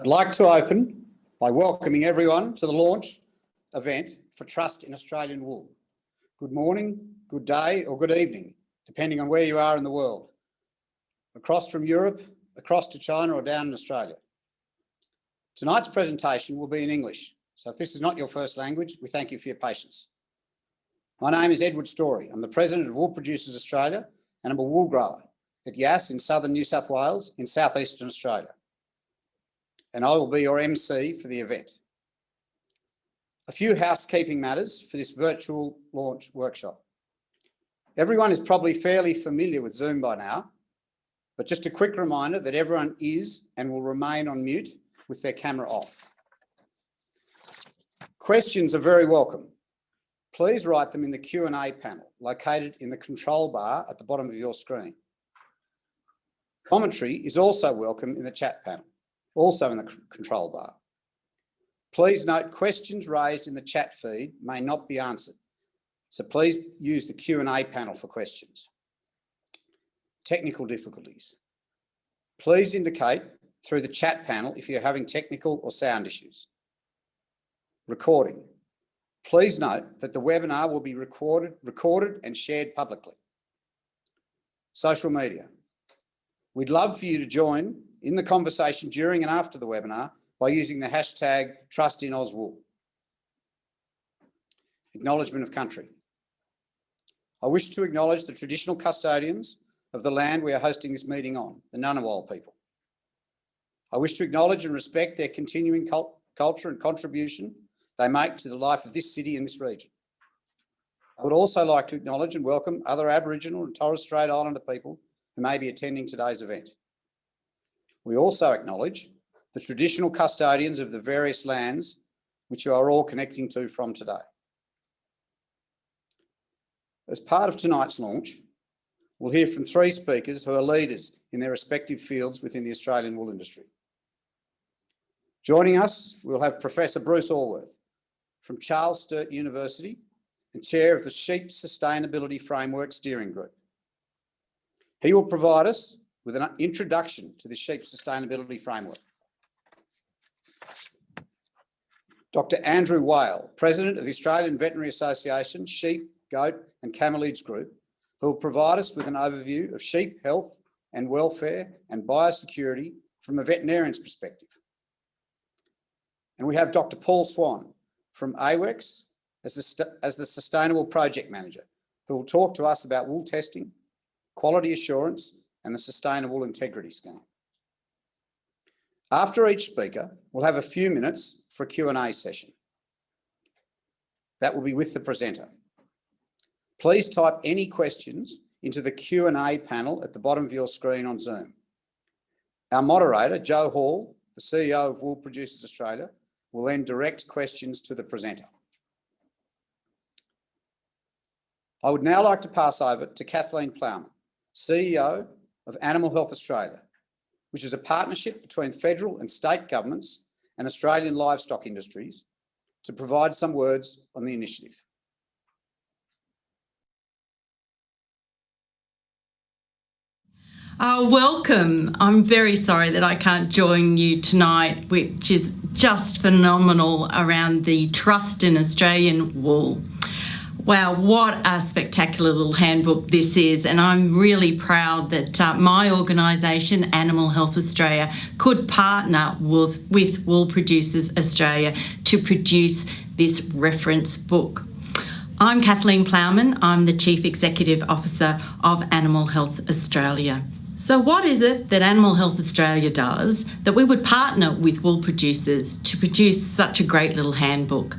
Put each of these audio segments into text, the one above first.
I'd like to open by welcoming everyone to the launch event for Trust in Australian Wool. Good morning, good day or good evening, depending on where you are in the world. Across from Europe, across to China or down in Australia. Tonight's presentation will be in English, so if this is not your first language, we thank you for your patience. My name is Edward Story. I'm the President of Wool Producers Australia and I'm a wool grower at Yass in southern New South Wales in southeastern Australia. And I will be your MC for the event. A few housekeeping matters for this virtual launch workshop. Everyone is probably fairly familiar with Zoom by now, but just a quick reminder that everyone is and will remain on mute with their camera off. Questions are very welcome. Please write them in the Q&A panel located in the control bar at the bottom of your screen. Commentary is also welcome in the chat panel, also in the control bar. Please note questions raised in the chat feed may not be answered, so please use the Q&A panel for questions. Technical difficulties. Please indicate through the chat panel if you're having technical or sound issues. Recording. Please note that the webinar will be recorded and shared publicly. Social media. We'd love for you to join in the conversation during and after the webinar by using the hashtag #TrustinAusWool. Acknowledgement of country. I wish to acknowledge the traditional custodians of the land we are hosting this meeting on, the Ngunnawal people. I wish to acknowledge and respect their continuing culture and contribution they make to the life of this city and this region. I would also like to acknowledge and welcome other Aboriginal and Torres Strait Islander people who may be attending today's event. We also acknowledge the traditional custodians of the various lands which you are all connecting to from today. As part of tonight's launch, we'll hear from 3 speakers who are leaders in their respective fields within the Australian wool industry. Joining us, we'll have Professor Bruce Allworth from Charles Sturt University and Chair of the Sheep Sustainability Framework Steering Group. He will provide us with an introduction to the Sheep Sustainability Framework. Dr. Andrew Whale, President of the Australian Veterinary Association Sheep, Goat and Camelids Group, who will provide us with an overview of sheep health and welfare and biosecurity from a veterinarian's perspective. And we have Dr. Paul Swan from AWEX as the Sustainable Project Manager, who will talk to us about wool testing, quality assurance and the Sustainable Integrity Scheme. After each speaker, we'll have a few minutes for a Q&A session. That will be with the presenter. Please type any questions into the Q&A panel at the bottom of your screen on Zoom. Our moderator, Joe Hall, the CEO of Wool Producers Australia, will then direct questions to the presenter. I would now like to pass over to Kathleen Plowman, CEO of Animal Health Australia, which is a partnership between federal and state governments and Australian livestock industries, to provide some words on the initiative. Welcome. I'm very sorry that I can't join you tonight, which is just phenomenal around the Trust in Australian Wool. Wow, what a spectacular little handbook this is, and I'm really proud that my organisation, Animal Health Australia, could partner with Wool Producers Australia to produce this reference book. I'm Kathleen Plowman. I'm the Chief Executive Officer of Animal Health Australia. So what is it that Animal Health Australia does that we would partner with wool producers to produce such a great little handbook?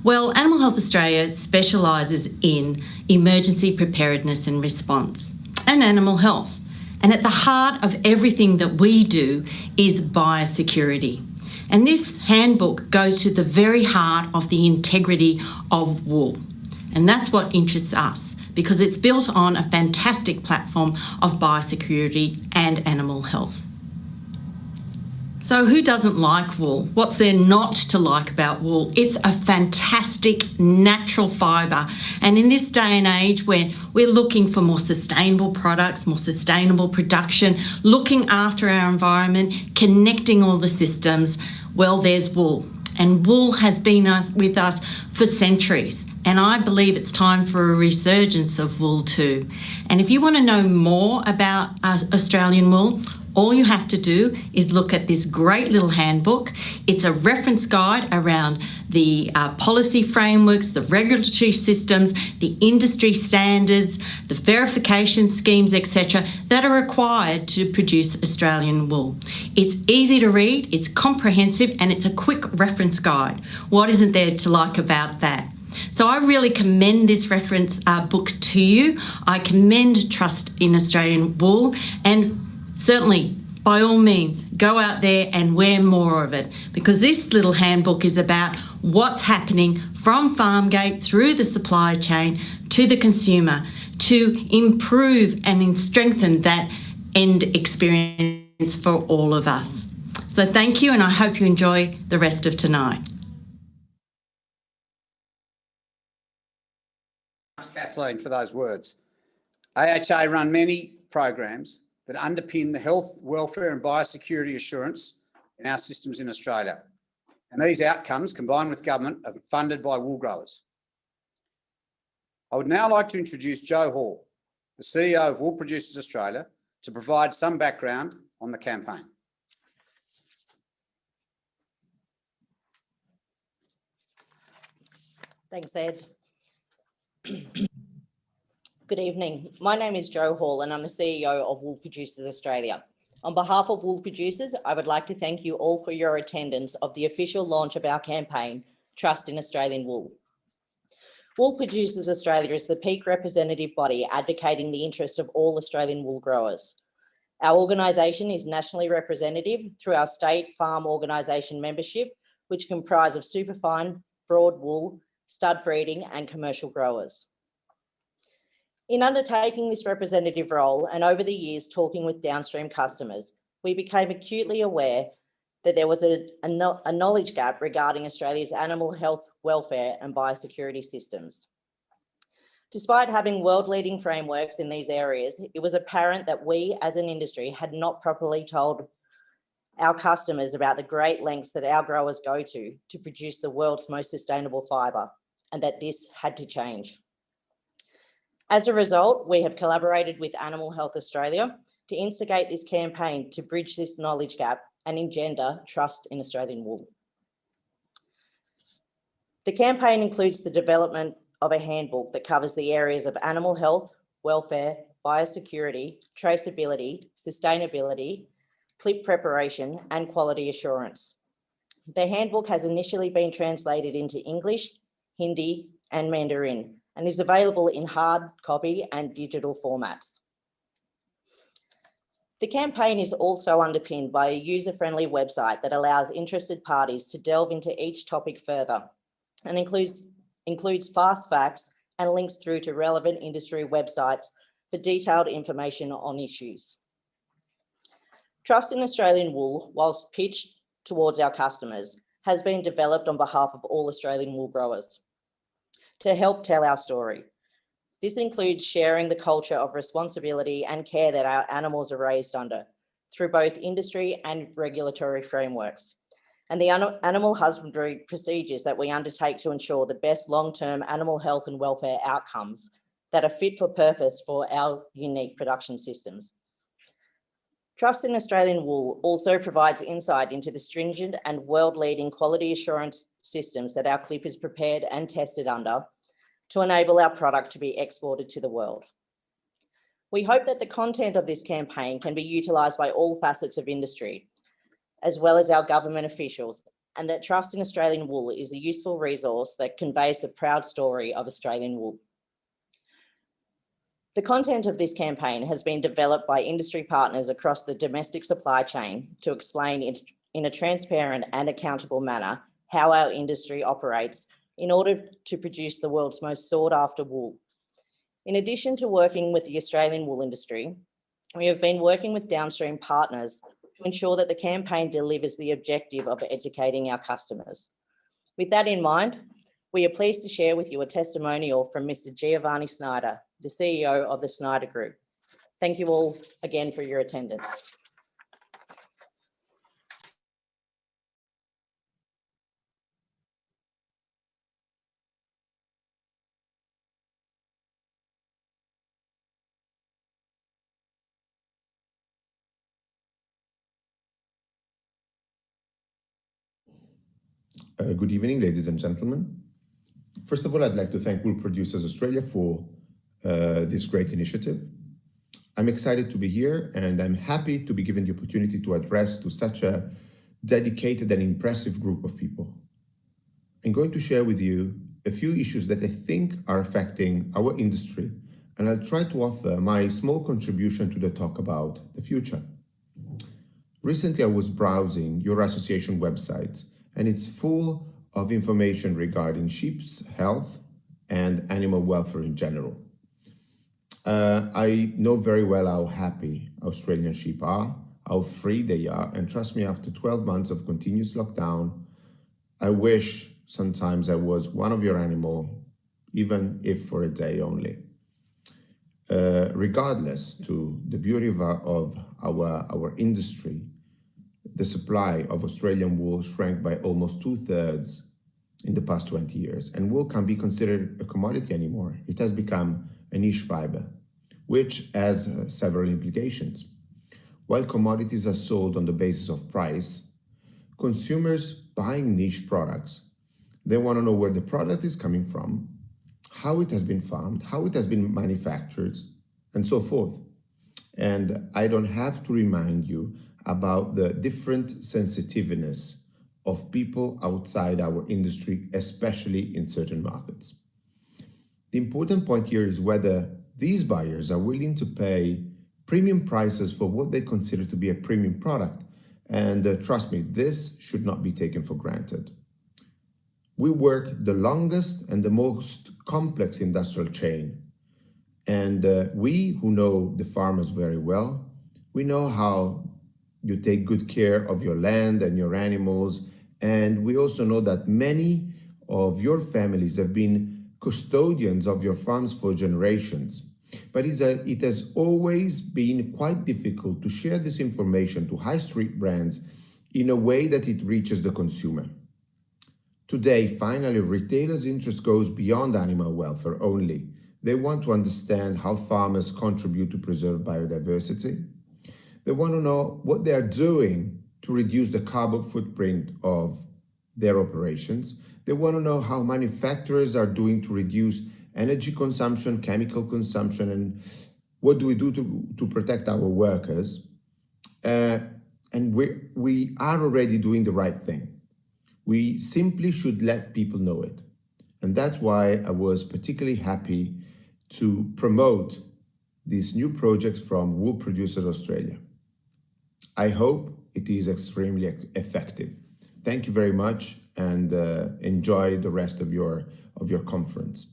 Well, Animal Health Australia specialises in emergency preparedness and response and animal health. And at the heart of everything that we do is biosecurity. And this handbook goes to the very heart of the integrity of wool. And that's what interests us, because it's built on a fantastic platform of biosecurity and animal health. So who doesn't like wool? What's there not to like about wool? It's a fantastic natural fibre. And in this day and age when we're looking for more sustainable products, more sustainable production, looking after our environment, connecting all the systems, well, there's wool. And wool has been with us for centuries. And I believe it's time for a resurgence of wool too. And if you want to know more about Australian wool, all you have to do is look at this great little handbook. It's a reference guide around the policy frameworks, the regulatory systems, the industry standards, the verification schemes, etc., that are required to produce Australian wool. It's easy to read, it's comprehensive, and it's a quick reference guide. What isn't there to like about that? So I really commend this reference book to you. I commend Trust in Australian Wool, and certainly, by all means, go out there and wear more of it, because this little handbook is about what's happening from farm gate through the supply chain to the consumer to improve and strengthen that end experience for all of us. So thank you, and I hope you enjoy the rest of tonight. Thanks, Kathleen, for those words. AHA run many programs that underpin the health, welfare and biosecurity assurance in our systems in Australia. And these outcomes, combined with government, are funded by wool growers. I would now like to introduce Jo Hall, the CEO of Wool Producers Australia, to provide some background on the campaign. Thanks, Ed. Good evening. My name is Jo Hall and I'm the CEO of Wool Producers Australia. On behalf of Wool Producers, I would like to thank you all for your attendance of the official launch of our campaign, Trust in Australian Wool. Wool Producers Australia is the peak representative body advocating the interests of all Australian wool growers. Our organisation is nationally representative through our state farm organisation membership, which comprise of superfine, broad wool, stud breeding and commercial growers. In undertaking this representative role and over the years talking with downstream customers, we became acutely aware that there was a knowledge gap regarding Australia's animal health, welfare and biosecurity systems. Despite having world-leading frameworks in these areas, it was apparent that we as an industry had not properly told our customers about the great lengths that our growers go to produce the world's most sustainable fibre, and that this had to change. As a result, we have collaborated with Animal Health Australia to instigate this campaign to bridge this knowledge gap and engender trust in Australian wool. The campaign includes the development of a handbook that covers the areas of animal health, welfare, biosecurity, traceability, sustainability, clip preparation, and quality assurance. The handbook has initially been translated into English, Hindi, and Mandarin, and is available in hard copy and digital formats. The campaign is also underpinned by a user-friendly website that allows interested parties to delve into each topic further and includes fast facts and links through to relevant industry websites for detailed information on issues. Trust in Australian Wool, whilst pitched towards our customers, has been developed on behalf of all Australian wool growers to help tell our story. This includes sharing the culture of responsibility and care that our animals are raised under through both industry and regulatory frameworks, and the animal husbandry procedures that we undertake to ensure the best long-term animal health and welfare outcomes that are fit for purpose for our unique production systems. Trust in Australian Wool also provides insight into the stringent and world-leading quality assurance systems that our clip is prepared and tested under to enable our product to be exported to the world. We hope that the content of this campaign can be utilised by all facets of industry, as well as our government officials, and that Trust in Australian Wool is a useful resource that conveys the proud story of Australian wool. The content of this campaign has been developed by industry partners across the domestic supply chain to explain in a transparent and accountable manner how our industry operates in order to produce the world's most sought after wool. In addition to working with the Australian wool industry, we have been working with downstream partners to ensure that the campaign delivers the objective of educating our customers. With that in mind, we are pleased to share with you a testimonial from Mr. Giovanni Snyder, the CEO of the Snyder Group. Thank you all again for your attendance. Good evening, ladies and gentlemen. First of all, I'd like to thank Wool Producers Australia for this great initiative. I'm excited to be here, and I'm happy to be given the opportunity to address to such a dedicated and impressive group of people. I'm going to share with you a few issues that I think are affecting our industry, and I'll try to offer my small contribution to the talk about the future. Recently, I was browsing your association website, and it's full of information regarding sheep's health and animal welfare in general. I know very well how happy Australian sheep are, how free they are, and trust me, after 12 months of continuous lockdown, I wish sometimes I was one of your animal, even if for a day only. Regardless to the beauty of our industry, the supply of Australian wool shrank by almost 2/3 in the past 20 years, and wool can't be considered a commodity anymore. It has become a niche fiber, which has several implications. While commodities are sold on the basis of price, consumers buying niche products, they want to know where the product is coming from, how it has been farmed, how it has been manufactured, and so forth. And I don't have to remind you about the different sensitiveness of people outside our industry, especially in certain markets. The important point here is whether these buyers are willing to pay premium prices for what they consider to be a premium product. And trust me, this should not be taken for granted. We work the longest and the most complex industrial chain. And we who know the farmers very well, we know how you take good care of your land and your animals. And we also know that many of your families have been custodians of your farms for generations. But it has always been quite difficult to share this information to high street brands in a way that it reaches the consumer. Today, finally, retailers' interest goes beyond animal welfare only. They want to understand how farmers contribute to preserve biodiversity. They want to know what they are doing to reduce the carbon footprint of their operations. They want to know how manufacturers are doing to reduce energy consumption, chemical consumption, and what do we do to protect our workers. And we are already doing the right thing. We simply should let people know it. And that's why I was particularly happy to promote these new projects from Wool Producers Australia. I hope it is extremely effective. Thank you very much, and enjoy the rest of your conference.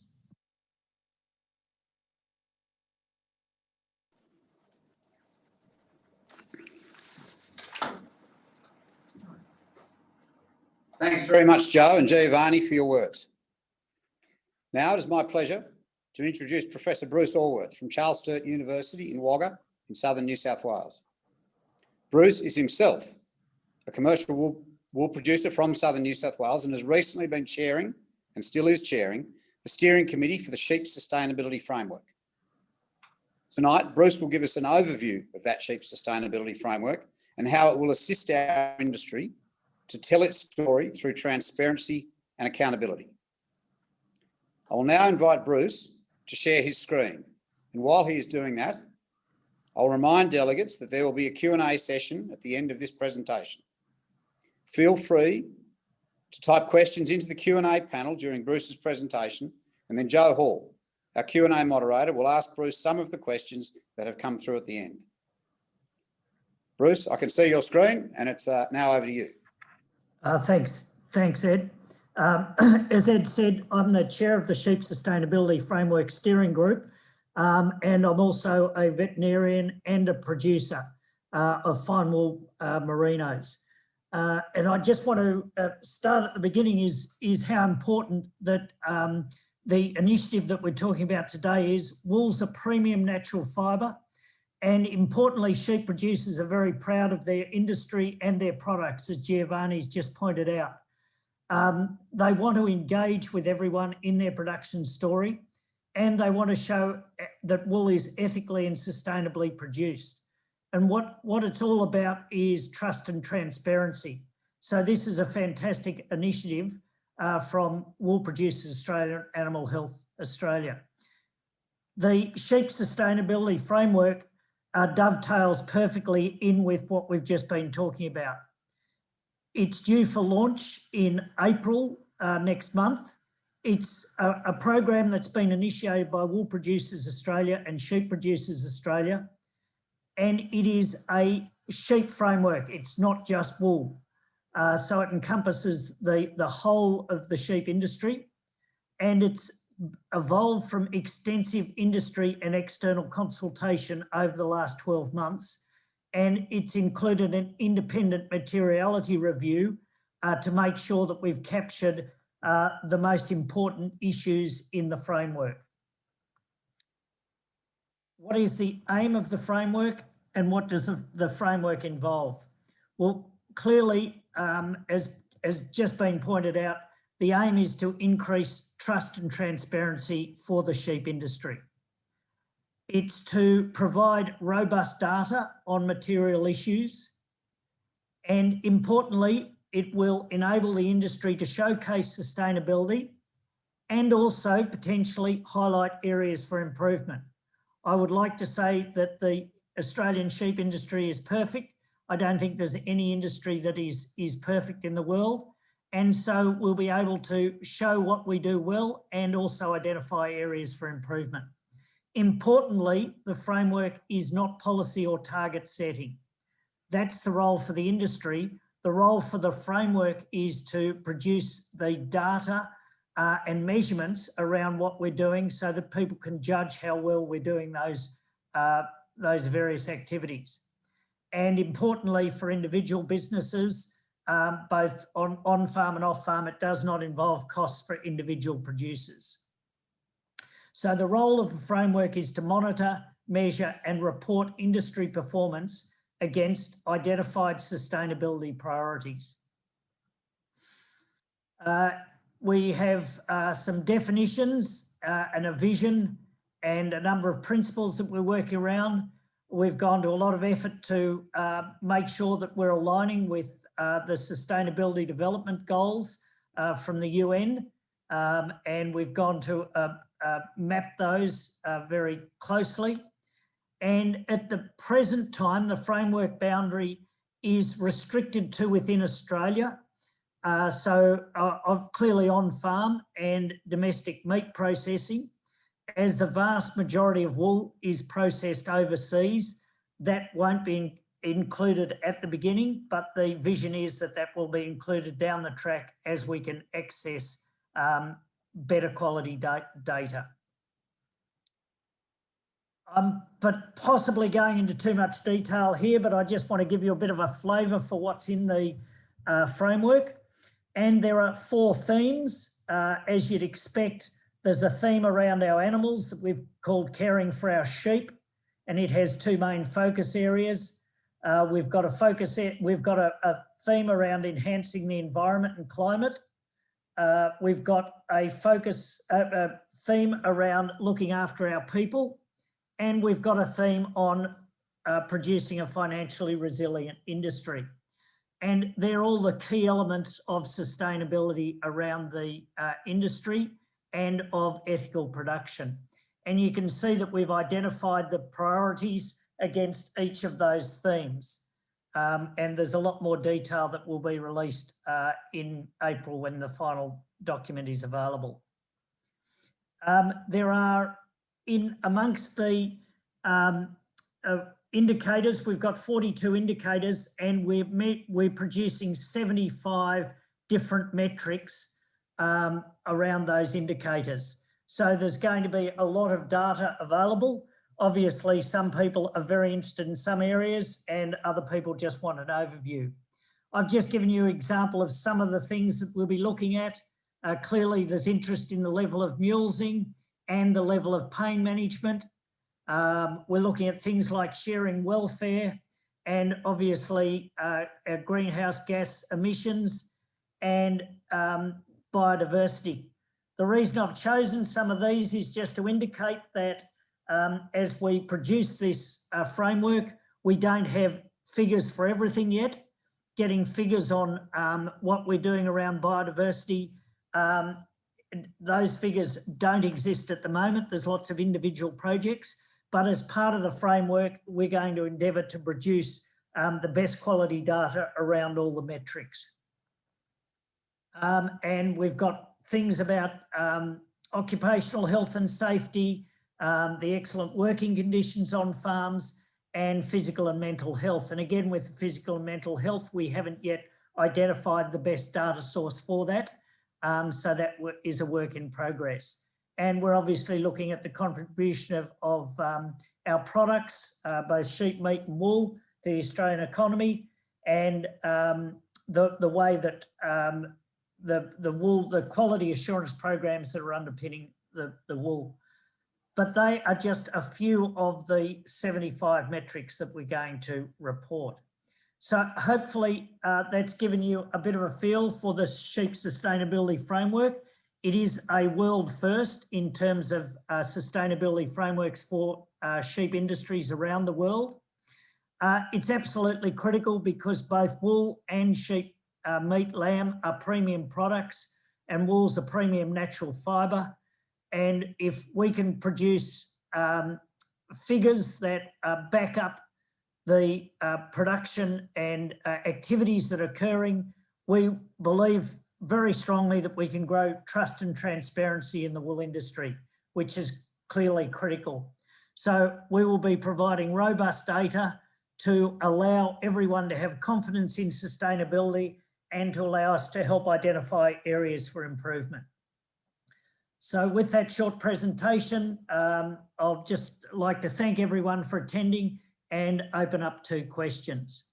Thanks very much, Joe and Giovanni, for your words. Now it is my pleasure to introduce Professor Bruce Allworth from Charles Sturt University in Wagga in southern New South Wales. Bruce is himself a commercial wool producer from southern New South Wales and has recently been chairing, and still is chairing, the steering committee for the Sheep Sustainability Framework. Tonight, Bruce will give us an overview of that Sheep Sustainability Framework and how it will assist our industry to tell its story through transparency and accountability. I will now invite Bruce to share his screen. And while he is doing that, I'll remind delegates that there will be a Q&A session at the end of this presentation. Feel free to type questions into the Q&A panel during Bruce's presentation, and then Joe Hall, our Q&A moderator, will ask Bruce some of the questions that have come through at the end. Bruce, I can see your screen, and it's now over to you. Thanks, Ed. As Ed said, I'm the chair of the Sheep Sustainability Framework Steering Group, and I'm also a veterinarian and a producer. of fine wool merinos. And I just want to start at the beginning is how important that the initiative that we're talking about today is. Wool's a premium natural fibre, and importantly, sheep producers are very proud of their industry and their products, as Giovanni's just pointed out. They want to engage with everyone in their production story, and they want to show that wool is ethically and sustainably produced. And what it's all about is trust and transparency. So this is a fantastic initiative from Wool Producers Australia and Animal Health Australia. The sheep sustainability framework dovetails perfectly in with what we've just been talking about. It's due for launch in April next month. It's a program that's been initiated by Wool Producers Australia and Sheep Producers Australia, and it is a sheep framework. It's not just wool. So it encompasses the whole of the sheep industry, and it's evolved from extensive industry and external consultation over the last 12 months. And it's included an independent materiality review to make sure that we've captured the most important issues in the framework. What is the aim of the framework, and what does the framework involve? Well, clearly, as just been pointed out, the aim is to increase trust and transparency for the sheep industry. It's to provide robust data on material issues, and importantly, it will enable the industry to showcase sustainability and also potentially highlight areas for improvement. I would like to say that the Australian sheep industry is perfect. I don't think there's any industry that is perfect in the world. And so we'll be able to show what we do well and also identify areas for improvement. Importantly, the framework is not policy or target setting. That's the role for the industry. The role for the framework is to produce the data and measurements around what we're doing so that people can judge how well we're doing those various activities. And importantly, for individual businesses, both on-farm and off-farm, it does not involve costs for individual producers. So the role of the framework is to monitor, measure and report industry performance against identified sustainability priorities. We have some definitions and a vision and a number of principles that we're working around. We've gone to a lot of effort to make sure that we're aligning with the Sustainability Development Goals from the UN, and we've gone to map those very closely. And at the present time, the framework boundary is restricted to within Australia. Clearly on farm and domestic meat processing. As the vast majority of wool is processed overseas, that won't be included at the beginning, but the vision is that that will be included down the track as we can access better quality data. But possibly going into too much detail here, but I just want to give you a bit of a flavour for what's in the framework. And there are 4 themes, as you'd expect. There's a theme around our animals that we've called Caring for Our Sheep, and it has 2 main focus areas. We've got a theme around enhancing the environment and climate. We've got a theme around looking after our people, and we've got a theme on producing a financially resilient industry. And they're all the key elements of sustainability around the industry and of ethical production. And you can see that we've identified the priorities against each of those themes. And there's a lot more detail that will be released in April when the final document is available. There are, amongst the indicators, we've got 42 indicators, and we're producing 75 different metrics around those indicators. So there's going to be a lot of data available. Obviously, some people are very interested in some areas and other people just want an overview. I've just given you an example of some of the things that we'll be looking at. Clearly, there's interest in the level of mulesing and the level of pain management. We're looking at things like sharing welfare and obviously greenhouse gas emissions and biodiversity. The reason I've chosen some of these is just to indicate that as we produce this framework, we don't have figures for everything yet. Getting figures on what we're doing around biodiversity, those figures don't exist at the moment. There's lots of individual projects, but as part of the framework, we're going to endeavour to produce the best quality data around all the metrics. And we've got things about occupational health and safety, the excellent working conditions on farms, and physical and mental health. And again, with physical and mental health, we haven't yet identified the best data source for that. So that is a work in progress. And we're obviously looking at the contribution of our products, both sheep, meat and wool, to the Australian economy, and the way that the quality assurance programs that are underpinning the wool. But they are just a few of the 75 metrics that we're going to report. So hopefully that's given you a bit of a feel for the sheep sustainability framework. It is a world first in terms of sustainability frameworks for sheep industries around the world. It's absolutely critical because both wool and sheep meat, lamb are premium products, and wool's a premium natural fibre. And if we can produce figures that back up the production and activities that are occurring, we believe very strongly that we can grow trust and transparency in the wool industry, which is clearly critical. So we will be providing robust data to allow everyone to have confidence in sustainability and to allow us to help identify areas for improvement. So with that short presentation, I'll just like to thank everyone for attending and open up to questions.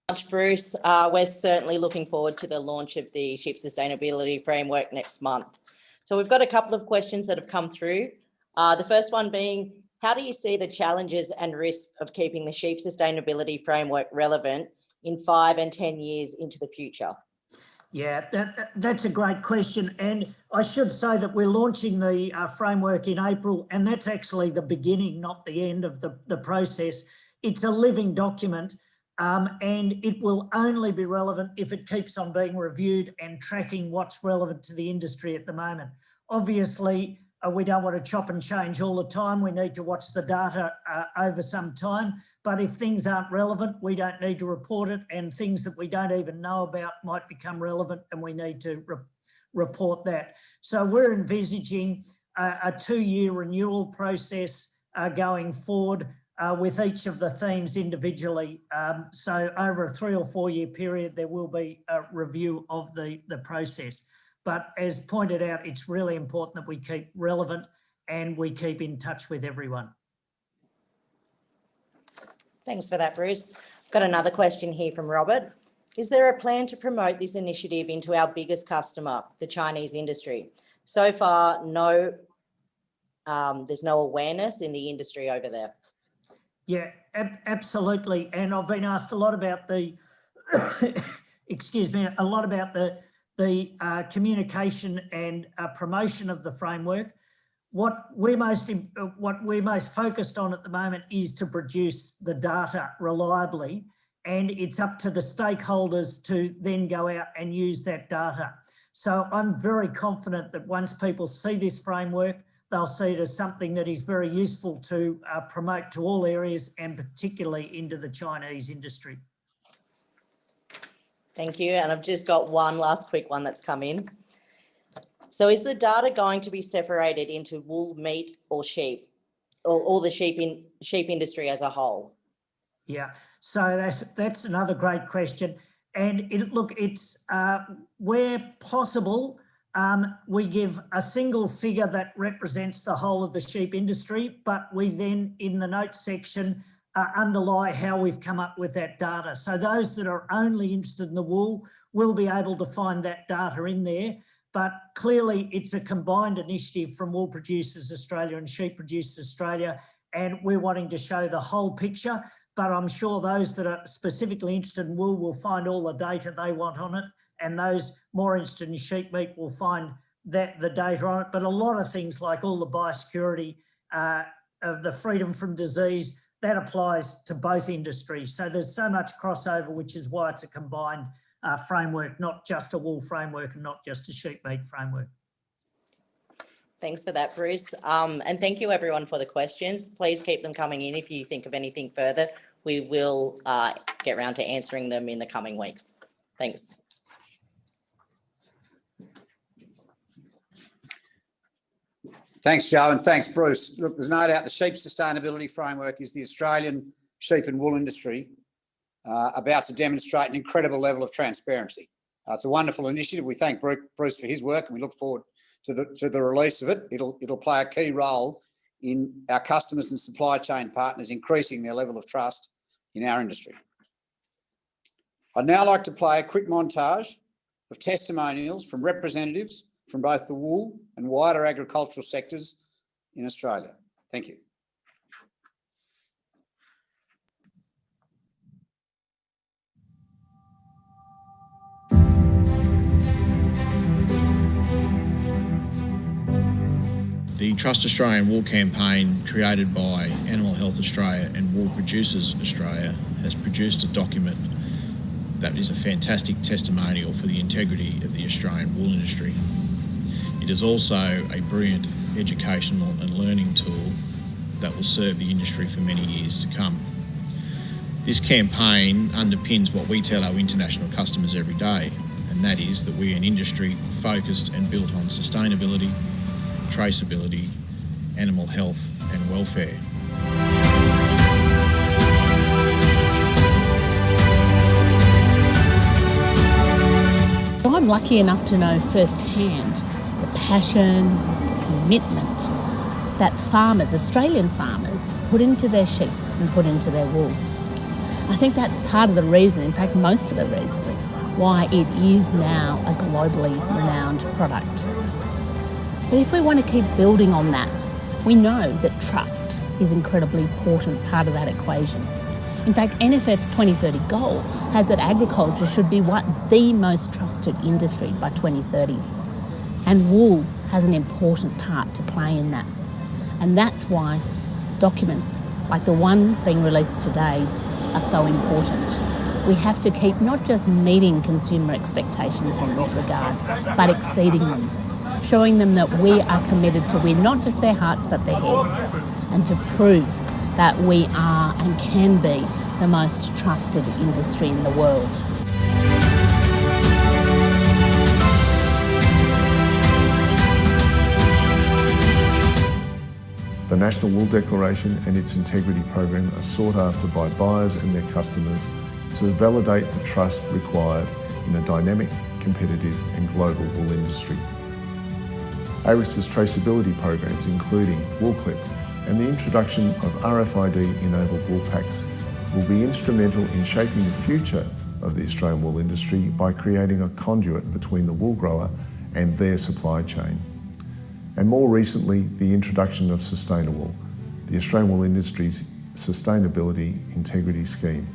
Much, Bruce. We're certainly looking forward to the launch of the Sheep Sustainability Framework next month. So we've got a couple of questions that have come through. The first one being, how do you see the challenges and risks of keeping the Sheep Sustainability Framework relevant in 5 and 10 years into the future? Yeah, that's a great question. And I should say that we're launching the framework in April, and that's actually the beginning, not the end of the process. It's a living document, and it will only be relevant if it keeps on being reviewed and tracking what's relevant to the industry at the moment. Obviously, we don't want to chop and change all the time. We need to watch the data over some time. But if things aren't relevant, we don't need to report it, and things that we don't even know about might become relevant and we need to report that. So we're envisaging a 2-year renewal process going forward with each of the themes individually. So over a 3 or 4 year period, there will be a review of the process. But as pointed out, it's really important that we keep relevant and we keep in touch with everyone. Thanks for that, Bruce. I've got another question here from Robert. Is there a plan to promote this initiative into our biggest customer, the Chinese industry? So far, no, there's no awareness in the industry over there. Yeah, absolutely. And I've been asked a lot about the, excuse me, a lot about the communication and promotion of the framework. What we're most focused on at the moment is to produce the data reliably, and it's up to the stakeholders to then go out and use that data. So I'm very confident that once people see this framework, they'll see it as something that is very useful to promote to all areas and particularly into the Chinese industry. Thank you. And I've just got one last quick one that's come in. So is the data going to be separated into wool, meat or sheep, or the sheep industry as a whole? Yeah, so that's another great question. And look, it's where possible, We give a single figure that represents the whole of the sheep industry, but we then, in the notes section, underlie how we've come up with that data. So those that are only interested in the wool will be able to find that data in there. But clearly it's a combined initiative from Wool Producers Australia and Sheep Producers Australia, and we're wanting to show the whole picture. But I'm sure those that are specifically interested in wool will find all the data they want on it, and those more interested in sheep meat will find that the data on it. But a lot of things like all the biosecurity, of the freedom from disease, that applies to both industries. So there's so much crossover, which is why it's a combined framework, not just a wool framework and not just a sheep meat framework. Thanks for that, Bruce. And thank you everyone for the questions. Please keep them coming in if you think of anything further. We will get around to answering them in the coming weeks. Thanks. Thanks, Joe, and thanks, Bruce. Look, there's no doubt the sheep sustainability framework is the Australian sheep and wool industry about to demonstrate an incredible level of transparency. It's a wonderful initiative. We thank Bruce for his work, and we look forward to the release of it. It'll play a key role in our customers and supply chain partners increasing their level of trust in our industry. I'd now like to play a quick montage of testimonials from representatives from both the wool and wider agricultural sectors in Australia. Thank you. The Trust Australian Wool campaign, created by Animal Health Australia and Wool Producers Australia, has produced a document that is a fantastic testimonial for the integrity of the Australian wool industry. It is also a brilliant educational and learning tool that will serve the industry for many years to come. This campaign underpins what we tell our international customers every day, and that is that we are an industry focused and built on sustainability, traceability, animal health and welfare. I'm lucky enough to know firsthand the passion, the commitment that farmers, Australian farmers, put into their sheep and put into their wool. I think that's part of the reason, in fact most of the reason, why it is now a globally renowned product. But if we want to keep building on that, we know that trust is an incredibly important part of that equation. In fact, NFF's 2030 goal has that agriculture should be the most trusted industry by 2030. And wool has an important part to play in that. And that's why documents like the one being released today are so important. We have to keep not just meeting consumer expectations in this regard, but exceeding them, showing them that we are committed to win not just their hearts but their heads, and to prove that we are and can be the most trusted industry in the world. The National Wool Declaration and its integrity program are sought after by buyers and their customers to validate the trust required in a dynamic, competitive and global wool industry. AWIC's traceability programs, including WoolClip and the introduction of RFID-enabled wool packs, will be instrumental in shaping the future of the Australian wool industry by creating a conduit between the wool grower and their supply chain. And more recently, the introduction of Sustainawool, the Australian wool industry's sustainability integrity scheme.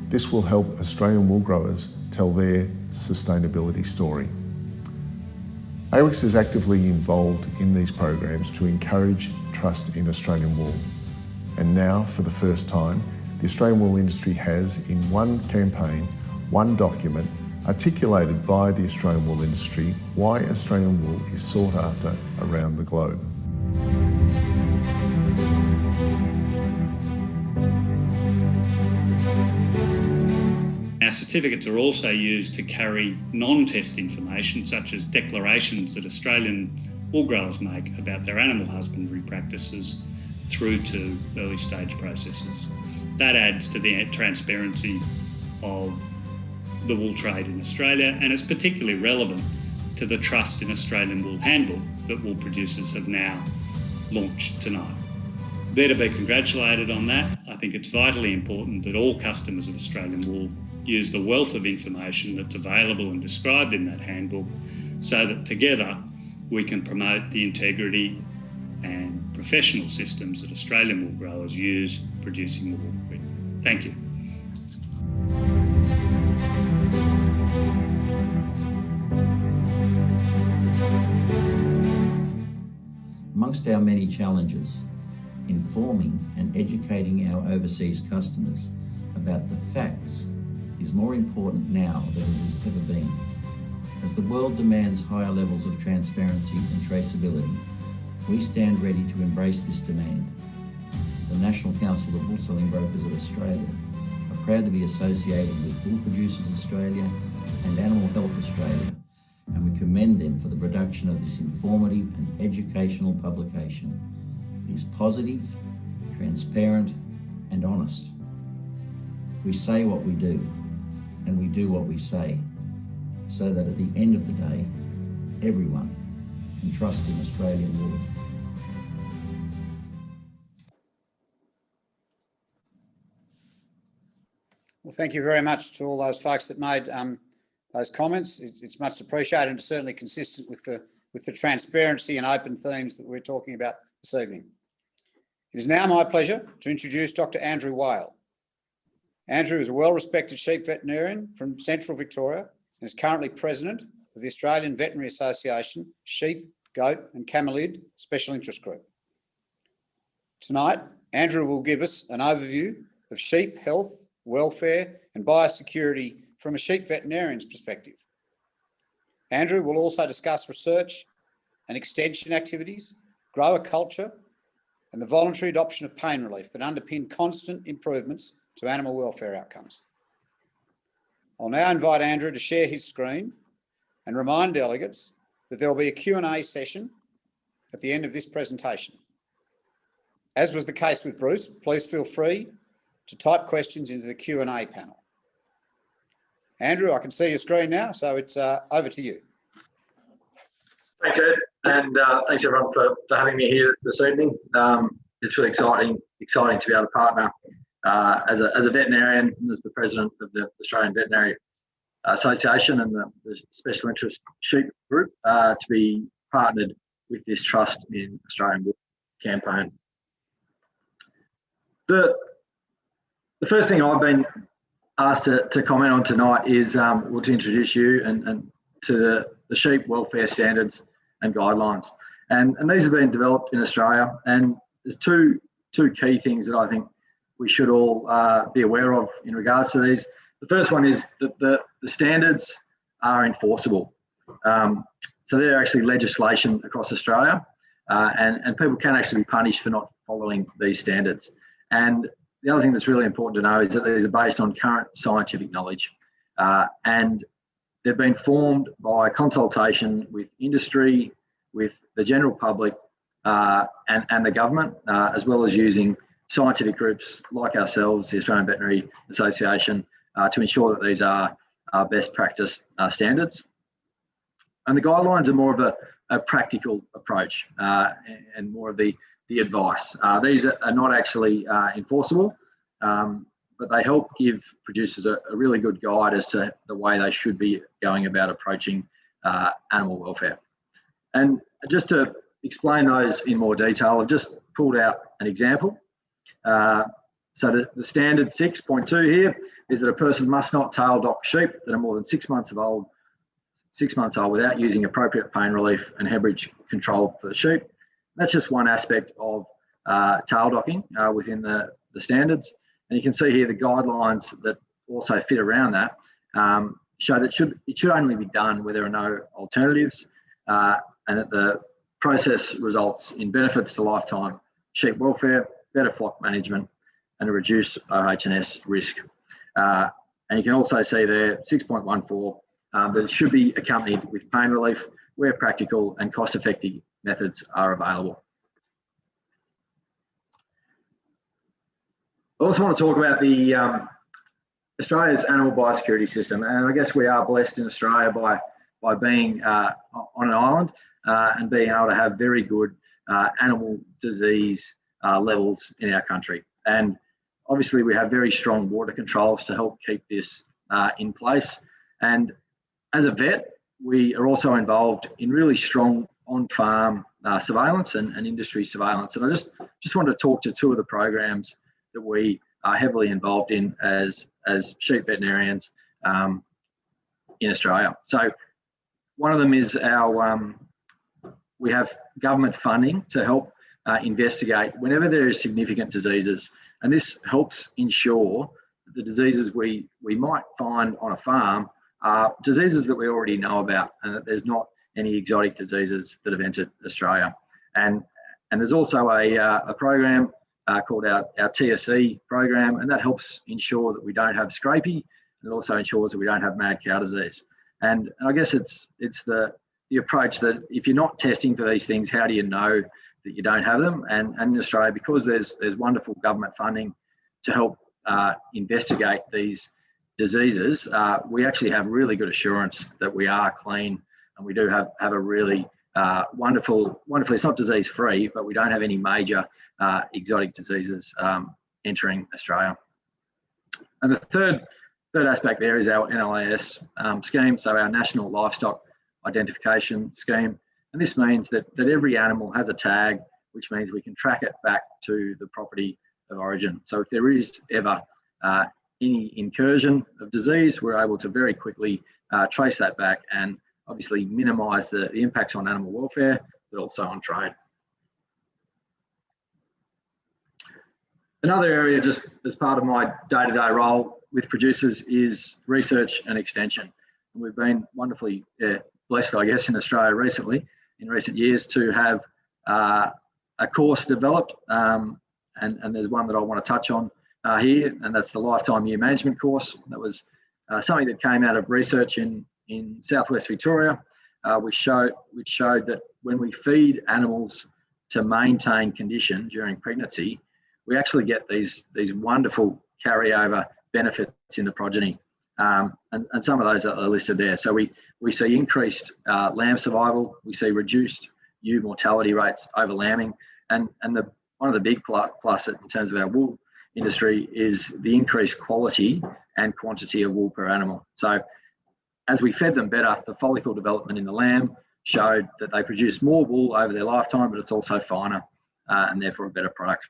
This will help Australian wool growers tell their sustainability story. AWIC is actively involved in these programs to encourage trust in Australian wool. And now, for the first time, the Australian wool industry has, in one campaign, one document, articulated by the Australian wool industry why Australian wool is sought after around the globe. Our certificates are also used to carry non-test information, such as declarations that Australian wool growers make about their animal husbandry practices through to early stage processes. That adds to the transparency of the wool trade in Australia, and it's particularly relevant to the Trust in Australian Wool handbook that wool producers have now launched tonight. They're to be congratulated on that. I think it's vitally important that all customers of Australian wool use the wealth of information that's available and described in that handbook so that together we can promote the integrity and professional systems that Australian wool growers use producing the wool print. Thank you. Amongst our many challenges, informing and educating our overseas customers about the facts is more important now than it has ever been. As the world demands higher levels of transparency and traceability, we stand ready to embrace this demand. The National Council of Wool Selling Brokers of Australia are proud to be associated with Wool Producers Australia and Animal Health Australia, and we commend them for the production of this informative and educational publication. It is positive, transparent, and honest. We say what we do, and we do what we say, so that at the end of the day, everyone can trust in Australian wool. Well, thank you very much to all those folks that made those comments. It's much appreciated and certainly consistent with the transparency and open themes that we're talking about this evening. It is now my pleasure to introduce Dr. Andrew Whale. Andrew is a well-respected sheep veterinarian from Central Victoria and is currently President of the Australian Veterinary Association Sheep, Goat and Camelid Special Interest Group. Tonight, Andrew will give us an overview of sheep health, welfare and biosecurity from a sheep veterinarian's perspective. Andrew will also discuss research and extension activities, grower culture, and the voluntary adoption of pain relief that underpin constant improvements to animal welfare outcomes. I'll now invite Andrew to share his screen and remind delegates that there will be a Q&A session at the end of this presentation. As was the case with Bruce, please feel free to type questions into the Q&A panel. Andrew, I can see your screen now, so it's over to you. Thanks, Ed, and thanks everyone for having me here this evening. It's really exciting to be able to partner as a veterinarian, as the president of the Australian Veterinary Association and the Special Interest Sheep Group, to be partnered with this Trust in Australian Wool campaign. The first thing I've been asked to comment on tonight is to introduce you and to the sheep welfare standards and guidelines. And these have been developed in Australia, and there's two key things that I think we should all be aware of in regards to these. The first one is that the standards are enforceable. So they're actually legislation across Australia, and people can actually be punished for not following these standards. And the other thing that's really important to know is that these are based on current scientific knowledge, and they've been formed by consultation with industry, with the general public, and the government, as well as using scientific groups like ourselves, the Australian Veterinary Association, to ensure that these are best practice standards. And the guidelines are more of a practical approach and more of the advice. These are not actually enforceable, but they help give producers a really good guide as to the way they should be going about approaching animal welfare. And just to explain those in more detail, I've just pulled out an example. So the standard 6.2 here is that a person must not tail dock sheep that are more than 6 months old without using appropriate pain relief and hemorrhage control for the sheep. That's just one aspect of tail docking within the standards. And you can see here the guidelines that also fit around that show that it should only be done where there are no alternatives, and that the process results in benefits to lifetime sheep welfare, better flock management, and a reduced OH&S risk. And you can also see there 6.14 that it should be accompanied with pain relief where practical and cost-effective methods are available. I also want to talk about the Australia's animal biosecurity system, and I guess we are blessed in Australia by by being on an island and being able to have very good animal disease levels in our country. And obviously we have very strong water controls to help keep this in place. And as a vet, we are also involved in really strong on-farm surveillance and industry surveillance. And I just wanted to talk to two of the programs that we are heavily involved in as sheep veterinarians in Australia. So one of them is we have government funding to help investigate whenever there is significant diseases. And this helps ensure that the diseases we might find on a farm are diseases that we already know about, and that there's not any exotic diseases that have entered Australia. And there's also a program called our TSE program, and that helps ensure that we don't have scrapie, and it also ensures that we don't have mad cow disease. And I guess it's the approach that if you're not testing for these things, how do you know that you don't have them? And in Australia, because there's wonderful government funding to help investigate these diseases, we actually have really good assurance that we are clean, and we do have a really wonderfully, it's not disease free, but we don't have any major exotic diseases entering Australia. And the third aspect there is our NLIS scheme, so our National Livestock Identification Scheme. And this means that every animal has a tag, which means we can track it back to the property of origin. So if there is ever any incursion of disease, we're able to very quickly trace that back and obviously minimise the impacts on animal welfare, but also on trade. Another area, just as part of my day-to-day role with producers, is research and extension. And we've been wonderfully blessed, I guess, in Australia in recent years, to have a course developed, and there's one that I want to touch on here, and that's the Lifetime Ewe Management course. That was something that came out of research in southwest Victoria, which showed that when we feed animals to maintain condition during pregnancy, we actually get these wonderful carryover benefits in the progeny, and some of those are listed there. So we see increased lamb survival, we see reduced ewe mortality rates over lambing, and one of the big plus in terms of our wool industry is the increased quality and quantity of wool per animal. So as we fed them better, the follicle development in the lamb showed that they produce more wool over their lifetime, but it's also finer and therefore a better product.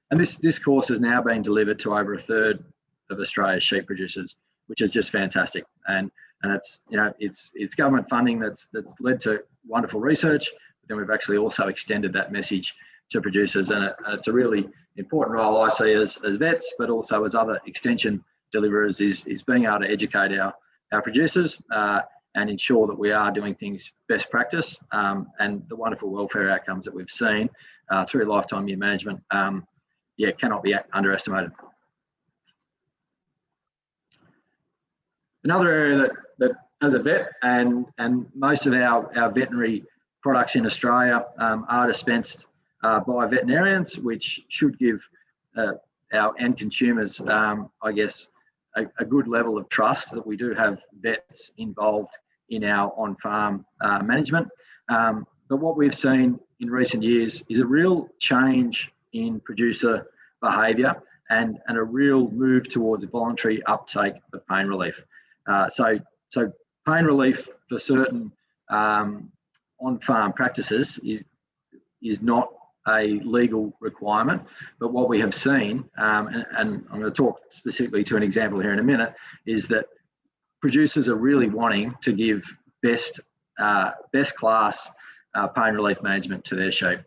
And this course has now been delivered to over 1/3 of Australia's sheep producers, which is just fantastic. And it's government funding that's led to wonderful research, but then we've actually also extended that message to producers, and it's a really important role I see as vets, but also as other extension deliverers, is being able to educate our producers and ensure that we are doing things best practice, and the wonderful welfare outcomes that we've seen through Lifetime Ewe Management cannot be underestimated. Another area that as a vet, and most of our veterinary products in Australia are dispensed by veterinarians, which should give our end consumers, I guess, a good level of trust that we do have vets involved in our on-farm management. But what we've seen in recent years is a real change in producer behaviour and a real move towards voluntary uptake of pain relief. So pain relief for certain on-farm practices is not a legal requirement, but what we have seen, and I'm going to talk specifically to an example here in a minute, is that producers are really wanting to give best class pain relief management to their sheep.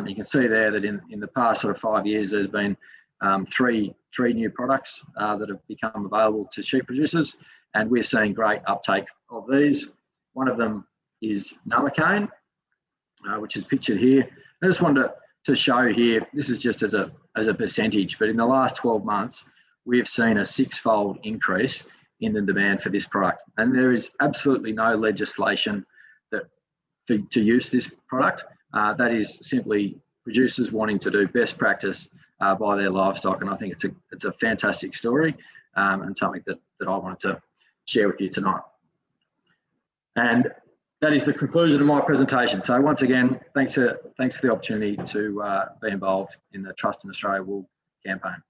You can see there that in the past sort of 5 years, there's been three new products that have become available to sheep producers, and we're seeing great uptake of these. One of them is Novocaine, which is pictured here. I just wanted to show here, this is just as a percentage, but in the last 12 months, we have seen a 6-fold increase in the demand for this product. And there is absolutely no legislation to use this product. That is simply producers wanting to do best practice by their livestock. And I think it's a fantastic story and something that I wanted to share with you tonight. And that is the conclusion of my presentation. So once again, thanks for the opportunity to be involved in the Trust in Australia Wool campaign.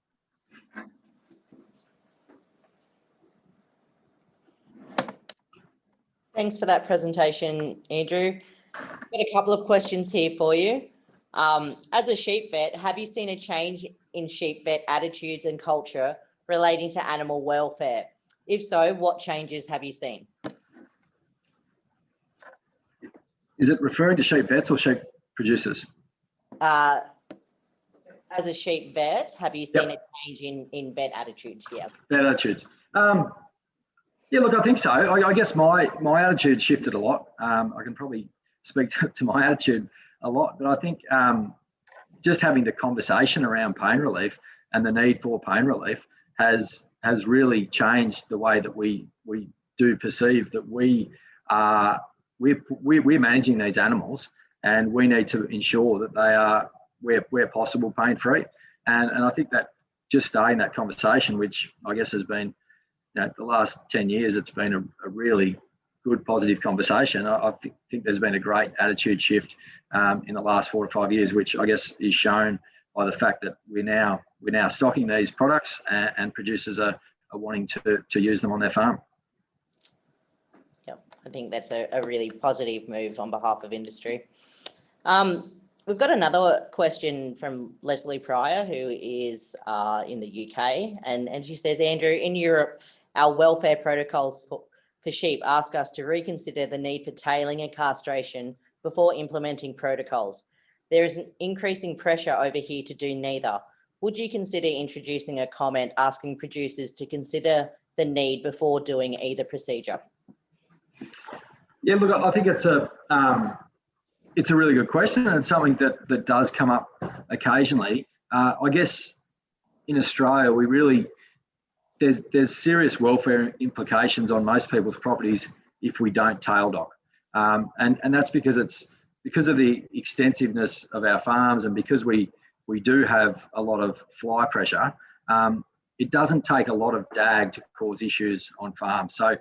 Thanks for that presentation, Andrew. I've got a couple of questions here for you. As a sheep vet, have you seen a change in sheep vet attitudes and culture relating to animal welfare? If so, what changes have you seen? Is it referring to sheep vets or sheep producers? As a sheep vet, have you seen a change in vet attitudes? Yeah. Vet attitudes. Yeah, look, I think so. I guess my attitude shifted a lot. I can probably speak to my attitude a lot, but I think just having the conversation around pain relief and the need for pain relief has really changed the way that we do perceive that we're managing these animals, and we need to ensure that they are, where possible, pain free. And I think that just starting that conversation, which I guess has been, the last 10 years, it's been a really good, positive conversation. I think there's been a great attitude shift in the last 4 to 5 years, which I guess is shown by the fact that we're now stocking these products and producers are wanting to use them on their farm. Yep, I think that's a really positive move on behalf of industry. We've got another question from Leslie Pryor, who is in the UK, and she says, Andrew, in Europe, our welfare protocols for sheep ask us to reconsider the need for tailing and castration before implementing protocols. There is an increasing pressure over here to do neither. Would you consider introducing a comment asking producers to consider the need before doing either procedure? Yeah, look, I think it's a really good question, and it's something that does come up occasionally. I guess in Australia, we really, there's serious welfare implications on most people's properties if we don't tail dock. And that's because of the extensiveness of our farms, and because we do have a lot of fly pressure, it doesn't take a lot of dag to cause issues on farms. So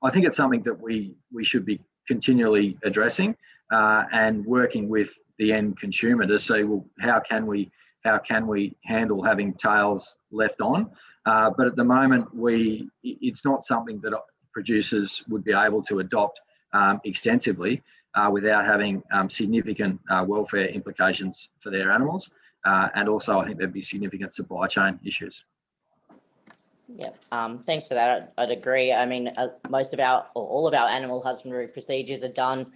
I think it's something that we should be continually addressing and working with the end consumer to see, well, how can we handle having tails left on? But at the moment, it's not something that producers would be able to adopt extensively without having significant welfare implications for their animals. And also, I think there'd be significant supply chain issues. Yeah, thanks for that. I'd agree. I mean, all of our animal husbandry procedures are done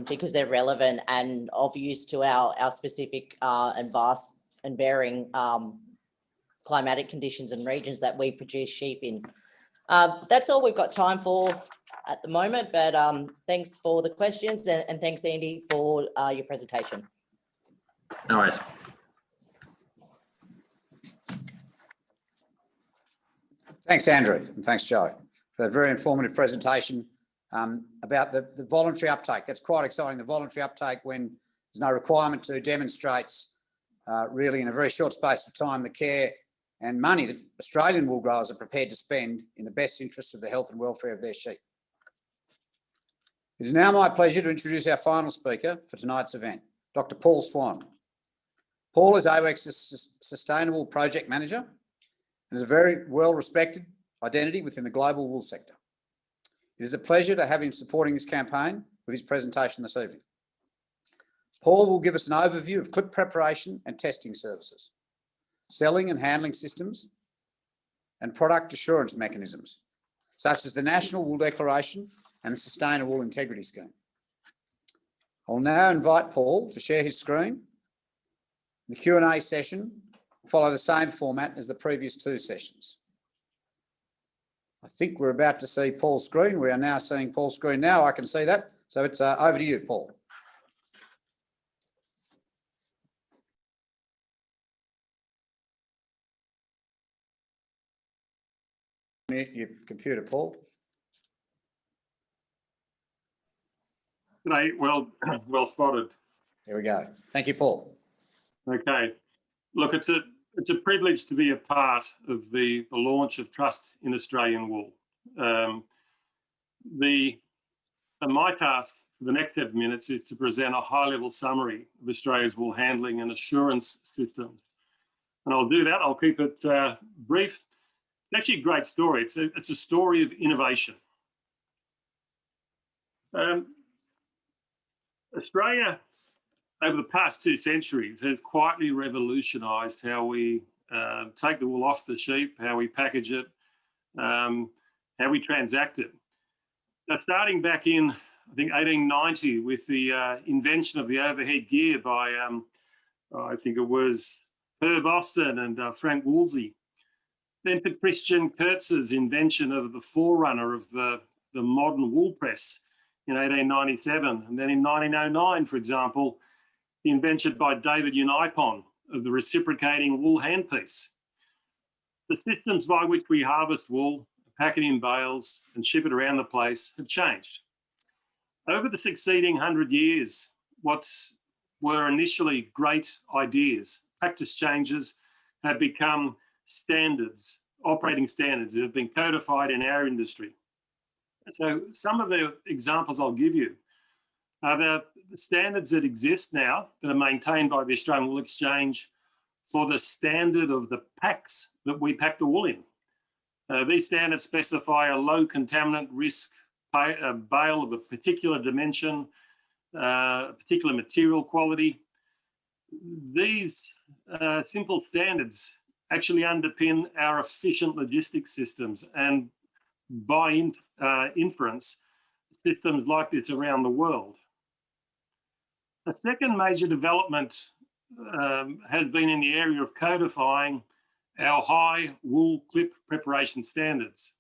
because they're relevant and of use to our specific and vast and varying climatic conditions and regions that we produce sheep in. That's all we've got time for at the moment, but thanks for the questions, and thanks, Andy, for your presentation. No worries. Thanks, Andrew, and thanks, Joe, for that very informative presentation about the voluntary uptake. That's quite exciting, the voluntary uptake when there's no requirement to, demonstrates really in a very short space of time the care and money that Australian wool growers are prepared to spend in the best interests of the health and welfare of their sheep. It is now my pleasure to introduce our final speaker for tonight's event, Dr. Paul Swan. Paul is AWAC's Sustainable Project Manager and is a very well-respected identity within the global wool sector. It is a pleasure to have him supporting this campaign with his presentation this evening. Paul will give us an overview of clip preparation and testing services, selling and handling systems, and product assurance mechanisms, such as the National Wool Declaration and the Sustainable Wool Integrity Scheme. I'll now invite Paul to share his screen. The Q&A session will follow the same format as the previous two sessions. I think we're about to see Paul's screen. We are now seeing Paul's screen now. I can see that. So it's over to you, Paul. Mute your computer, Paul. G'day, well spotted. There we go. Thank you, Paul. Okay. Look, it's a privilege to be a part of the launch of Trust in Australian Wool. The And my task for the next 7 minutes is to present a high-level summary of Australia's wool handling and assurance systems. And I'll do that. I'll keep it brief. It's actually a great story. It's a story of innovation. Australia, over the past 2 centuries, has quietly revolutionised how we take the wool off the sheep, how we package it, how we transact it. Now, starting back in, I think, 1890 with the invention of the overhead gear by, I think it was Herb Austin and Frank Woolsey. Then to Christian Kurtz's invention of the forerunner of the modern wool press in 1897. And then in 1909, for example, the invention by David Uniepon of the reciprocating wool handpiece. The systems by which we harvest wool, pack it in bales and ship it around the place have changed. Over the succeeding 100 years, what were initially great ideas, practice changes, have become standards, operating standards that have been codified in our industry. So some of the examples I'll give you are the standards that exist now that are maintained by the Australian Wool Exchange for the standard of the packs that we pack the wool in. These standards specify a low contaminant risk bale of a particular dimension, particular material quality. These simple standards actually underpin our efficient logistics systems and by inference, systems like this around the world. A second major development has been in the area of codifying our high wool clip preparation standards.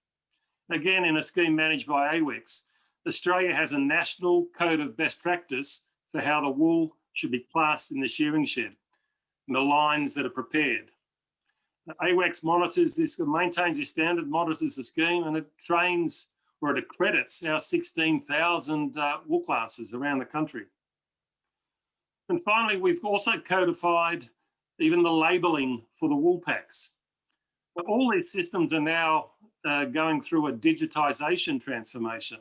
Again, in a scheme managed by AWEX, Australia has a national code of best practice for how the wool should be classed in the shearing shed and the lines that are prepared. AWEX monitors this, maintains this standard, monitors the scheme, and it trains or it accredits our 16,000 wool classes around the country. And finally, we've also codified even the labelling for the wool packs. But all these systems are now going through a digitisation transformation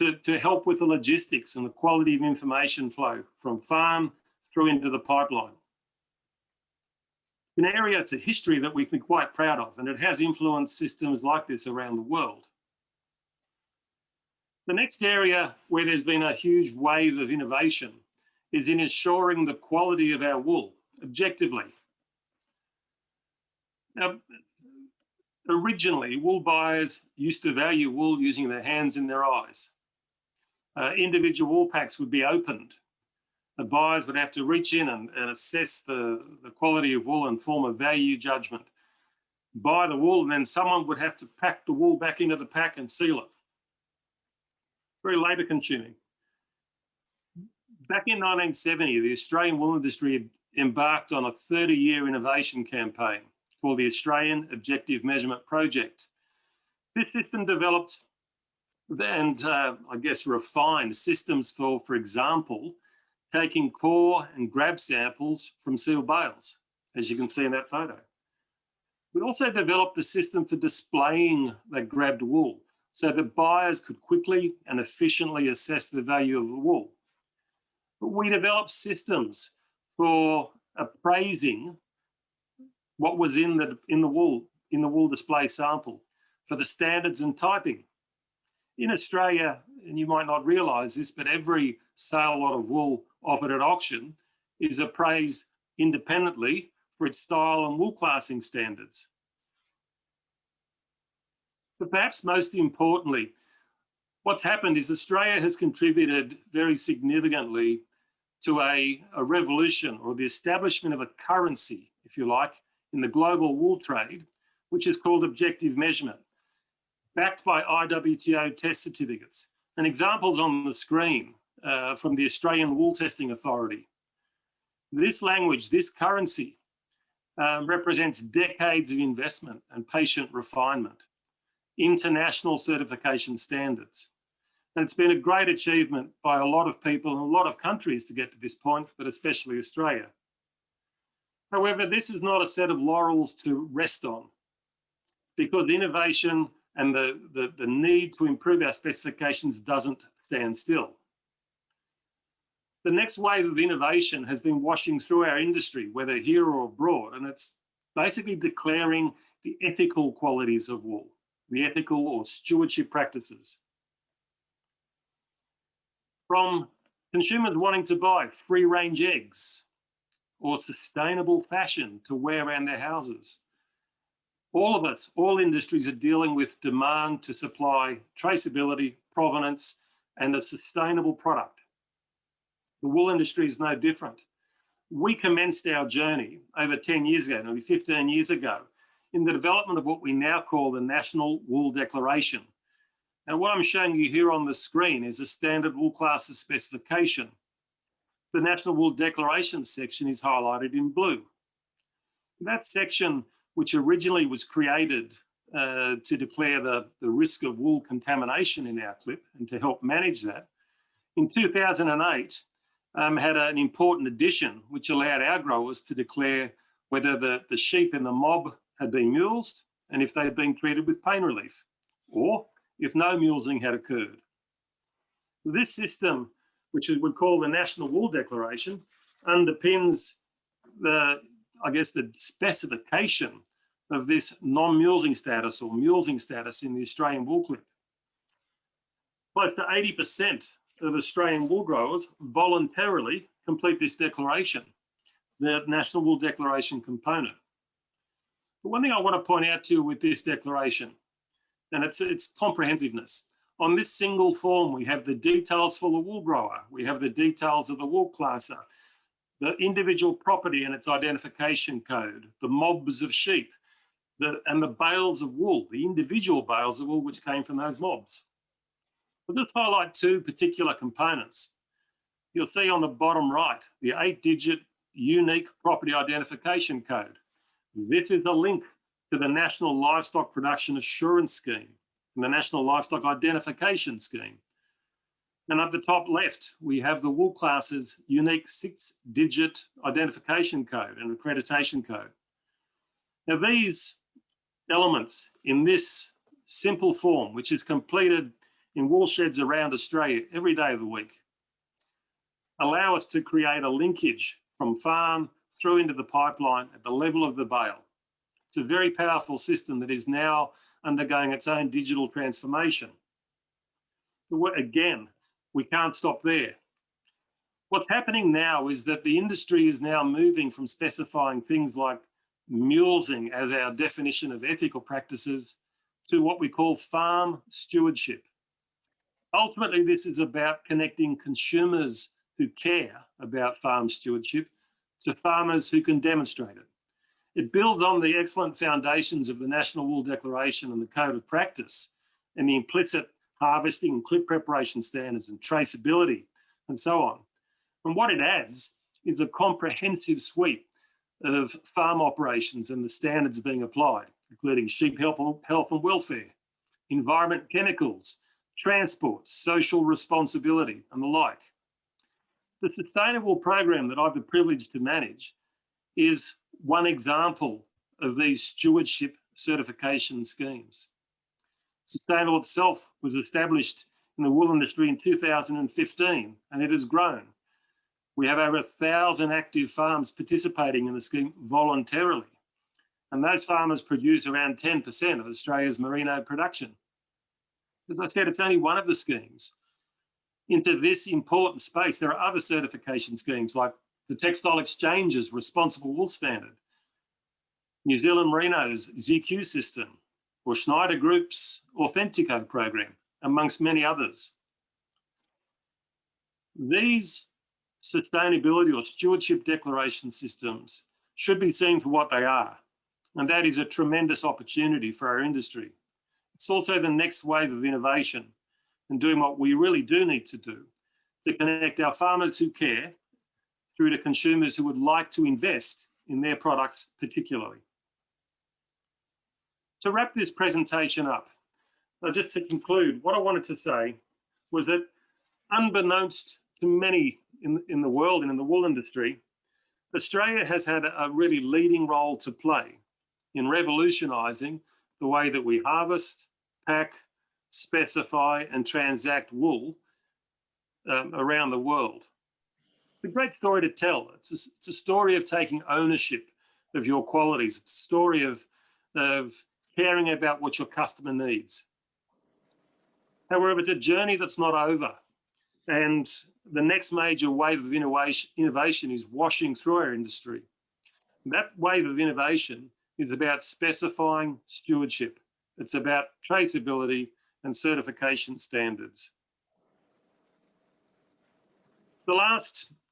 to help with the logistics and the quality of information flow from farm through into the pipeline. An area, it's a history that we've been quite proud of, and it has influenced systems like this around the world. The next area where there's been a huge wave of innovation is in ensuring the quality of our wool objectively. Now, originally, wool buyers used to value wool using their hands and their eyes. Individual wool packs would be opened. The buyers would have to reach in and assess the quality of wool and form a value judgment. Buy the wool, and then someone would have to pack the wool back into the pack and seal it. Very labour consuming. Back in 1970, the Australian wool industry embarked on a 30-year innovation campaign called the Australian Objective Measurement Project. This system developed and I guess refined systems for example, taking core and grab samples from sealed bales, as you can see in that photo. We also developed the system for displaying that grabbed wool so that buyers could quickly and efficiently assess the value of the wool. But we developed systems for appraising what was in the wool display sample for the standards and typing. In Australia, and you might not realise this, but every sale lot of wool offered at auction is appraised independently for its style and wool classing standards. But perhaps most importantly, what's happened is Australia has contributed very significantly to a revolution or the establishment of a currency, if you like, in the global wool trade, which is called objective measurement, backed by IWTO test certificates. And examples on the screen from the Australian Wool Testing Authority. This language, this currency, represents decades of investment and patient refinement, international certification standards. And it's been a great achievement by a lot of people and a lot of countries to get to this point, but especially Australia. However, this is not a set of laurels to rest on, because innovation and the need to improve our specifications doesn't stand still. The next wave of innovation has been washing through our industry, whether here or abroad, and it's basically declaring the ethical qualities of wool, the ethical or stewardship practices. From consumers wanting to buy free-range eggs or sustainable fashion to wear around their houses. All of us, all industries are dealing with demand to supply traceability, provenance, and a sustainable product. The wool industry is no different. We commenced our journey over 10 years ago, nearly 15 years ago, in the development of what we now call the National Wool Declaration. And what I'm showing you here on the screen is a standard wool classes specification. The National Wool Declaration section is highlighted in blue. That section, which originally was created to declare the risk of wool contamination in our clip and to help manage that, in 2008, had an important addition which allowed our growers to declare whether the sheep in the mob had been mulesed and if they'd been treated with pain relief, or if no mulesing had occurred. This system, which we call the National Wool Declaration, underpins the specification of this non-mulesing status or mulesing status in the Australian wool clip. Close to 80% of Australian wool growers voluntarily complete this declaration, the National Wool Declaration component. But one thing I want to point out to you with this declaration, and it's comprehensiveness. On this single form, we have the details for the wool grower, we have the details of the wool classer, the individual property and its identification code, the mobs of sheep, and the bales of wool, the individual bales of wool which came from those mobs. I'll just highlight two particular components. You'll see on the bottom right, the 8-digit unique property identification code. This is a link to the National Livestock Production Assurance Scheme and the National Livestock Identification Scheme. And at the top left, we have the wool classes unique 6-digit identification code and accreditation code. Now these elements in this simple form, which is completed in wool sheds around Australia every day of the week, allow us to create a linkage from farm through into the pipeline at the level of the bale. It's a very powerful system that is now undergoing its own digital transformation. But again, we can't stop there. What's happening now is that the industry is now moving from specifying things like mulesing as our definition of ethical practices to what we call farm stewardship. Ultimately, this is about connecting consumers who care about farm stewardship to farmers who can demonstrate it. It builds on the excellent foundations of the National Wool Declaration and the Code of Practice and the implicit harvesting and clip preparation standards and traceability and so on. And what it adds is a comprehensive suite of farm operations and the standards being applied, including sheep health and welfare, environment chemicals, transport, social responsibility, and the like. The sustainable program that I have the privilege to manage is one example of these stewardship certification schemes. Sustainable itself was established in the wool industry in 2015, and it has grown. We have over 1,000 active farms participating in the scheme voluntarily, and those farmers produce around 10% of Australia's merino production. As I said, it's only one of the schemes. Into this important space, there are other certification schemes like the Textile Exchange's Responsible Wool Standard, New Zealand Merino's ZQ system, or Schneider Group's Authentico program, amongst many others. These sustainability or stewardship declaration systems should be seen for what they are, and that is a tremendous opportunity for our industry. It's also the next wave of innovation and doing what we really do need to do to connect our farmers who care through to consumers who would like to invest in their products particularly. To wrap this presentation up, just to conclude, what I wanted to say was that unbeknownst to many in the world and in the wool industry, Australia has had a really leading role to play in revolutionising the way that we harvest, pack, specify and transact wool around the world. It's a great story to tell. It's a story of taking ownership of your qualities. It's a story of caring about what your customer needs. However, it's a journey that's not over. And the next major wave of innovation is washing through our industry. That wave of innovation is about specifying stewardship. It's about traceability and certification standards.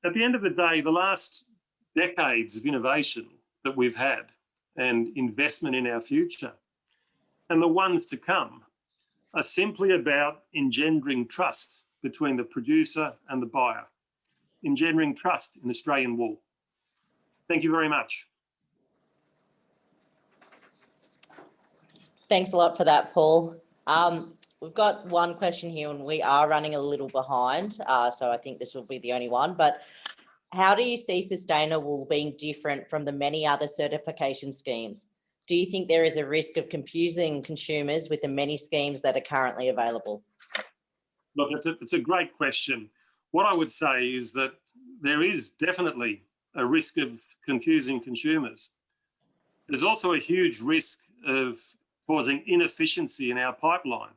At the end of the day, the last decades of innovation that we've had and investment in our future and the ones to come are simply about engendering trust between the producer and the buyer, engendering trust in Australian wool. Thank you very much. Thanks a lot for that, Paul. We've got one question here and we are running a little behind, so I think this will be the only one, but how do you see sustainable being different from the many other certification schemes? Do you think there is a risk of confusing consumers with the many schemes that are currently available? Look, it's a great question. What I would say is that there is definitely a risk of confusing consumers. There's also a huge risk of causing inefficiency in our pipeline,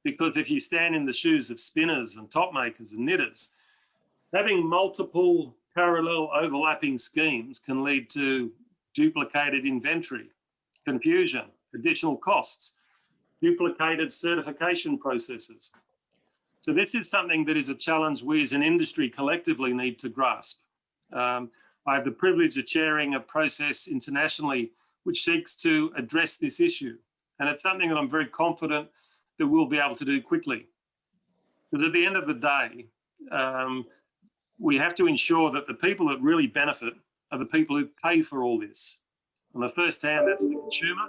because if you stand in the shoes of spinners and top makers and knitters, having multiple parallel overlapping schemes can lead to duplicated inventory, confusion, additional costs, duplicated certification processes. So this is something that is a challenge we as an industry collectively need to grasp. I have the privilege of chairing a process internationally which seeks to address this issue. And it's something that I'm very confident that we'll be able to do quickly. Because at the end of the day, we have to ensure that the people that really benefit are the people who pay for all this. On the first hand, that's the consumer,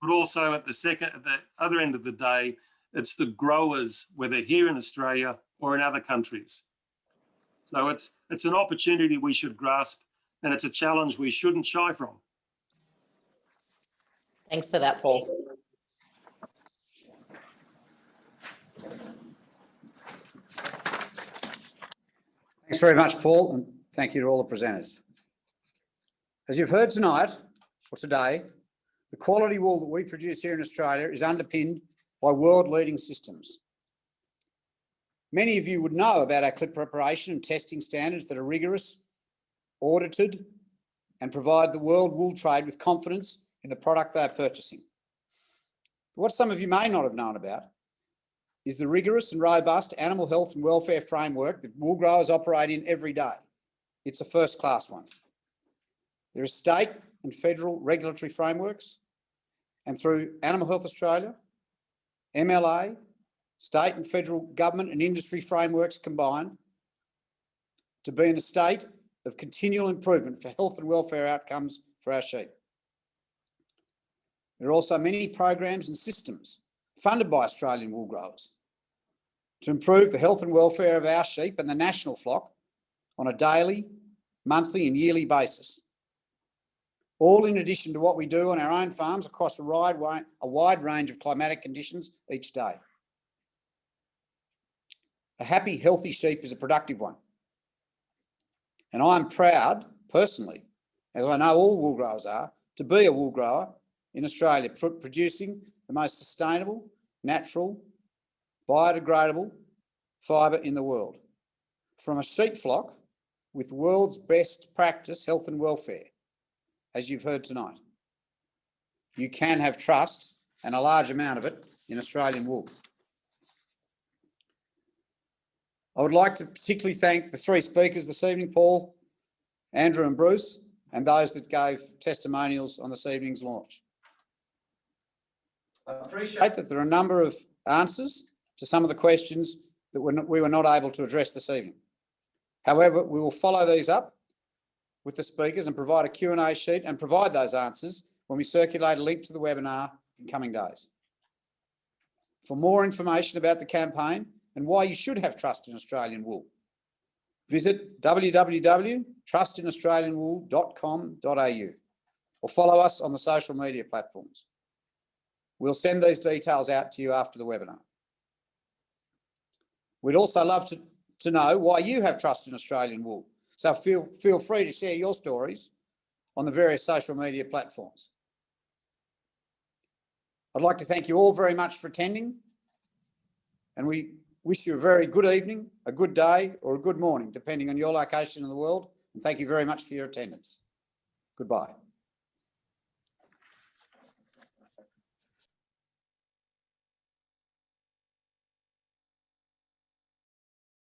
but also at the other end of the day, it's the growers, whether here in Australia or in other countries. So it's an opportunity we should grasp, and it's a challenge we shouldn't shy from. Thanks for that, Paul. Thanks very much, Paul, and thank you to all the presenters. As you've heard tonight, or today, the quality wool that we produce here in Australia is underpinned by world-leading systems. Many of you would know about our clip preparation and testing standards that are rigorous, audited, and provide the world wool trade with confidence in the product they are purchasing. But what some of you may not have known about is the rigorous and robust animal health and welfare framework that wool growers operate in every day. It's a first-class one. There are state and federal regulatory frameworks, and through Animal Health Australia, MLA, state and federal government and industry frameworks combined to be in a state of continual improvement for health and welfare outcomes for our sheep. There are also many programs and systems funded by Australian wool growers to improve the health and welfare of our sheep and the national flock on a daily, monthly and yearly basis. All in addition to what we do on our own farms across a wide range of climatic conditions each day. A happy, healthy sheep is a productive one. And I'm proud, personally, as I know all wool growers are, to be a wool grower in Australia, producing the most sustainable, natural, biodegradable fibre in the world from a sheep flock with world's best practice health and welfare, as you've heard tonight. You can have trust, and a large amount of it, in Australian wool. I would like to particularly thank the three speakers this evening, Paul, Andrew and Bruce, and those that gave testimonials on this evening's launch. I appreciate that there are a number of answers to some of the questions that we were not able to address this evening. However, we will follow these up with the speakers and provide a Q&A sheet and provide those answers when we circulate a link to the webinar in coming days. For more information about the campaign and why you should have trust in Australian wool, visit www.trustinaustralianwool.com.au or follow us on the social media platforms. We'll send these details out to you after the webinar. We'd also love to to know why you have trust in Australian wool. So feel free to share your stories on the various social media platforms. I'd like to thank you all very much for attending, and we wish you a very good evening, a good day, or a good morning, depending on your location in the world. And thank you very much for your attendance. Goodbye.